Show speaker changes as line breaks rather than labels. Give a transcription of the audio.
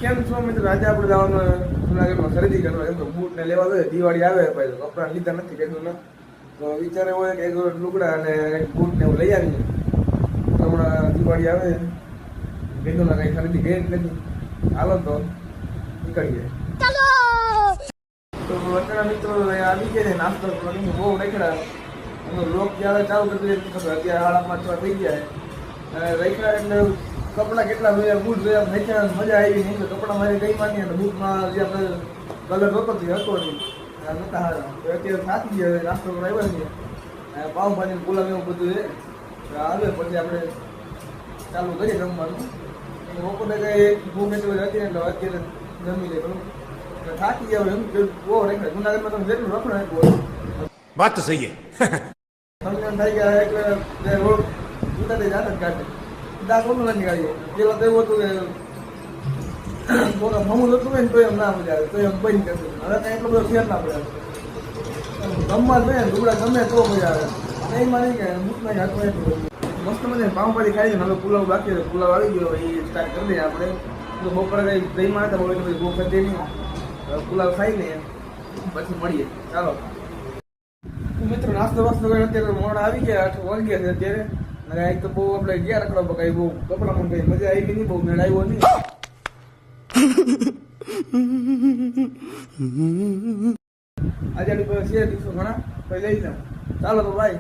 કેમ છો મિત્રો? આજે આપણે જવાનું જુનાગઢમાં ખરીદી કરવા. એમ તો બૂટ ને લેવા જોઈએ, દિવાળી આવે ભાઈ, કપડા લીધા નથી કીધું ને, તો વિચાર એવો હોય કે એક લુગડા અને એક બૂટ ને એવું લઈ આવીએ. તો હમણાં દિવાળી આવે કીધું ને કઈ ખરીદી ગઈ જ નથી. હાલો તો નીકળીએ. તો અત્યારે મિત્રો આવી ગયા છે, નાસ્તો કરીને બહુ રેખડા લોક જ્યારે ચાલુ કરી દીધું, અત્યારે 5:30 થઈ ગયા. રેખડા એટલે કપડા કેટલા જોયા, બૂટ જોયા, મજા આવી નહીં. કપડા મારી કઈ માની અને બૂટમાં જે આપણે કલર હતો તે હતો નહીં, નતા હારા. અત્યારે થાકી ગયા, નાસ્તો કરાવ્યો છે, પાઉંભાજી પુલાવ એવું બધું છે. આવે પછી આપણે ચાલુ કરીએ જમવાનું. બપોરે કઈ ભૂખ એટલી બધી હતી ને, એટલે અત્યારે જમી લે. થાકી ગયા એમ બહુ રેખડે. જુનાગઢમાં તમે જેટલું રખડો એટલું
વાત તો સહી
તમને થઈ ગયા એટલે રોડ ઉતારી જાત જ કાઢે. દાંત ઓલું નથી કાઢ્યું. પેલા તો એવું હતું કે મમું હતું ને તો એમ ના મજા આવે, તો એમ બંધ કરતું. હવે કઈ એટલો બધો ફેર ના પડે. ગમવા જોઈએ ને લુગડા ગમે તો મજા આવે. નહીં માની કે મૂકમાં હાથમાં એટલું બધું મસ્ત મજા. પાઉંભાજી ખાઈ હવે પુલાવ બાકી હતો, પુલાવ આવી ગયો, એ સ્ટાર્ટ કરી દઈએ આપણે. તો બપોરે કઈ દહીંમાં હતા, બહુ એટલી બધી ભૂખ હતી નહીં. પુલાવ ખાઈ લઈએ પછી મળીએ. ચાલો મિત્રો, નાસ્તો વાસ્તો કરી અત્યારે મોડા આવી ગયા, 8 વાગ્યા છે અત્યારે. અને એક તો બહુ આપણે ગયા રખડવા, કઈ બહુ કપડામાં કઈ મજા આવી નહીં, બહુ મેળ આવ્યો નહીં. આજે આપણી પાસે છે દિવસો ઘણા, પછી લઈ જાઉં. ચાલો તો ભાઈ.